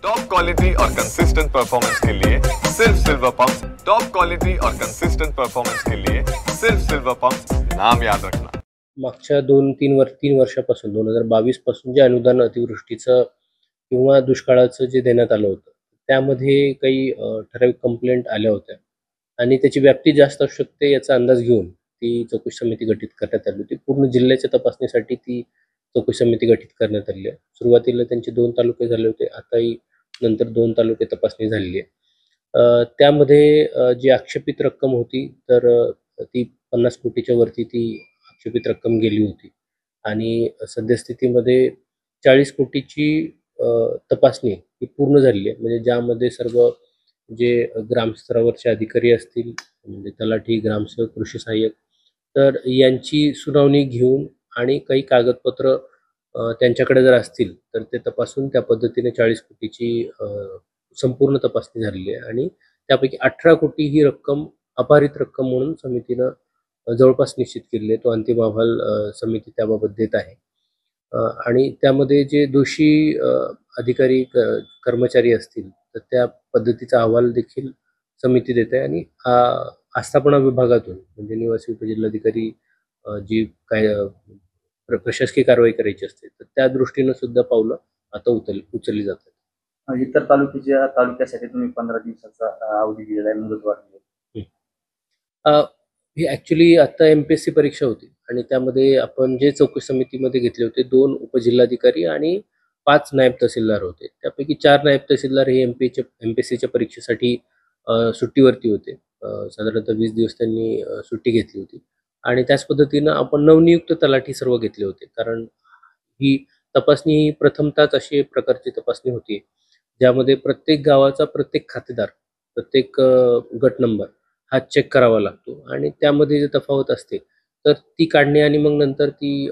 Top quality और consistent performance के लिए सिर्फ सिल्वर पंप्स। टॉप क्वालिटी और कंसिस्टेंट परफॉर्मेंस के लिए सिर्फ सिल्वर पंप्स, नाम याद रखना। मागच्या 3 वर्षापासून 2022 पासून जे अनुदान अतिवृष्टीचं किंवा दुष्काळाचं जे देण्यात आलं होतं, त्यामध्ये काही ठराविक कंप्लेंट आल्या होत्या आणि त्याची व्याप्ती जास्त असू शकते याचा अंदाज घेऊन ती चौकशी समिती गठीत करण्यात आली होती. पूर्ण जिल्ह्याच्या तपासणीसाठी ती चौकशी समिती गठीत करण्यात आली आहे. सुरुवातीला त्यांचे 2 तालुके झाले होते. आताही नंतर 2 तालुके तपासणी झालेली आहे. त्यामध्ये जी आक्षेपित रक्कम होती तर ती 50 कोटीच्या वरती ती आक्षेपित रक्कम गेली होती आणि सद्यस्थितीमध्ये 40 कोटीची तपासणी ही पूर्ण झालेली आहे. म्हणजे ज्यामध्ये सर्व जे ग्रामस्तरावरचे अधिकारी असतील, म्हणजे तलाठी, ग्रामसेवक, कृषी सहाय्यक, तर यांची सुनावणी घेऊन आणि काही कागदपत्र त्यांच्याकडे जर असतील तर ते तपासून त्या पद्धतीने 40 कोटीची संपूर्ण तपासणी झालेली आहे आणि त्यापैकी 18 कोटी ही रक्कम अपारित रक्कम म्हणून समितीनं जवळपास निश्चित केलेली आहे. तो अंतिम अहवाल समिती त्याबाबत देत आहे. आणि त्यामध्ये जे दोषी अधिकारी कर्मचारी असतील तर त्या पद्धतीचा अहवाल देखील समिती देते आणि आस्थापना विभागातून म्हणजे निवासी उपजिल्हाधिकारी जी काय प्रशासकीय कारवाई करायची असते तर त्या दृष्टीनं सुद्धा पावलं आता उचलली जातात. इतर तालुक्यासाठी तुम्ही 15 दिवसाचा अवधी दिलेला आहे, मुदतवाढ दिली. ही ॲक्च्युली आता MPSC परीक्षा होती आणि त्यामध्ये आपण जे चौकशी समितीमध्ये घेतले होते 2 उपजिल्हाधिकारी आणि 5 नायब तहसीलदार होते. त्यापैकी 4 नायब तहसीलदार हे MPSCच्या परीक्षेसाठी सुट्टीवरती होते. साधारणतः 20 दिवस त्यांनी सुट्टी घेतली होती आणि त्याच पद्धतीनं आपण नवनियुक्त तलाठी सर्व घेतले होते. कारण ही तपासणी ही प्रथमतःच अशी प्रकारची तपासणी होती ज्यामध्ये प्रत्येक गावाचा प्रत्येक खातेदार, प्रत्येक गट नंबर हा चेक करावा लागतो आणि त्यामध्ये जे तफावत असते तर ती काढणे आणि मग नंतर ती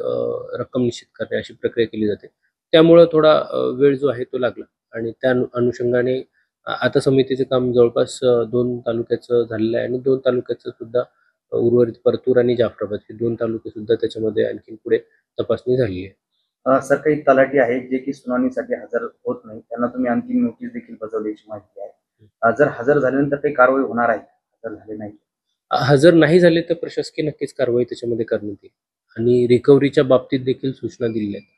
रक्कम निश्चित करणे अशी प्रक्रिया केली जाते. त्यामुळं थोडा वेळ जो आहे तो लागला आणि त्या अनुषंगाने आता समितीचे काम जवळपास 2 तालुक्याचं झालेलं आहे आणि 2 तालुक्याचं सुद्धा उर्वरित परतूर आणि जाफराबाद हे 2 तालुके सुद्धा त्याच्यामध्ये आणखीन पुढे तपासणी झालेली आहे. सर, काही तलाठी आहेत जे की सुनावणीसाठी हजर होत नाही, त्यांना तुम्ही अंतिम नोटीस देखील बजावल्याची माहिती आहे. जर हजर झाल्यानंतर काही कारवाई होणार आहे? हजर झाले नाही, हजर नाही झाले तर प्रशासकीय नक्कीच कारवाई त्याच्यामध्ये करण्यात येईल आणि रिकव्हरीच्या बाबतीत देखील सूचना दिलेल्या आहेत.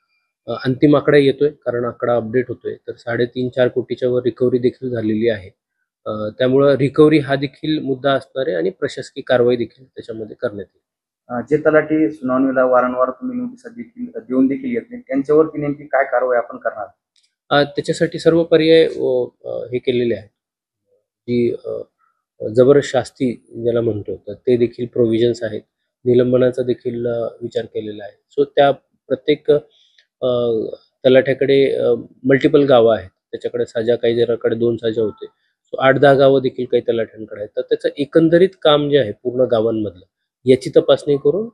अंतिम आकडा येतोय कारण आकडा अपडेट होतोय तर 3.5-4 कोटीच्या वर रिकव्हरी देखील झालेली आहे. त्यामुळं रिकव्हरी हा देखील मुद्दा असणार आहे आणि प्रशासकीय कारवाई देखील त्याच्यामध्ये करण्यात येईल. जे तलाठी सुनावणीला वारंवार तुम्ही नोटीस देखील देऊन देखील येत नाही, त्यांच्यावरती नेमकी काय कारवाई आपण करणार? त्याच्यासाठी सर्व पर्याय हे केलेले आहेत. जी जबरदस्त शास्ती ज्याला म्हणतो तर ते देखील प्रोव्हिजन्स आहेत. निलंबनाचा देखील विचार केलेला आहे. सो त्या प्रत्येक तलाठ्याकडे मल्टिपल गावं आहेत. त्याच्याकडे साजा, काही जणांकडे 2 साजा होते. सो 8-10 गावं देखील काही तलाठ्यांकडे आहेत. तर त्याचं एकंदरीत काम जे आहे पूर्ण गावांमधलं याची तपासणी करून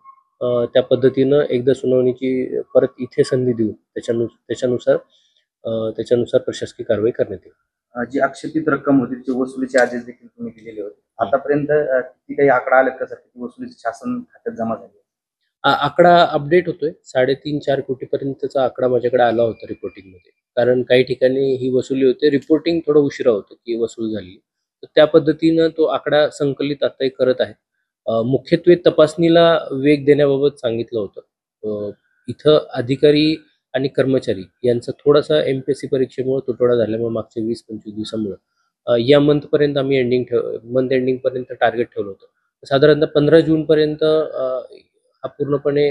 त्या पद्धतीनं एकदा सुनावणीची परत इथे संधी देऊन त्याच्यानुसार प्रशासकीय कारवाई करण्यात येईल. जी आक्षेपित रक्कम होती त्याची वसुलीचे आदेश देखील तुम्ही दिलेले होते. आतापर्यंत किती काही आकडा आले का सर, किती वसुलीची शासन खात्यात जमा झाली? आकडा अपडेट होतोय. 3.5-4 कोटीपर्यंतचा आकडा माझ्याकडे आला होता रिपोर्टिंगमध्ये. कारण काही ठिकाणी ही वसुली होते. रिपोर्टिंग थोडं उशिरा होतं की वसूल झाली. तर त्या पद्धतीनं तो आकडा संकलित आताही करत आहे. मुख्यत्वे तपासणीला वेग देण्याबाबत सांगितलं होतं. इथं अधिकारी आणि कर्मचारी यांचा थोडासा MPSC परीक्षेमुळे तुटवडा झाल्यामुळे मागच्या 20-25 दिवसामुळं या मंथ एंडिंगपर्यंत टार्गेट ठेवलं होतं. साधारणतः 15 जूनपर्यंत हा पूर्णपणे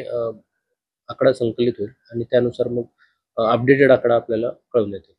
आकडा संकलित होईल आणि त्यानुसार मग अपडेटेड आकडा आपल्याला कळवण्यात येईल.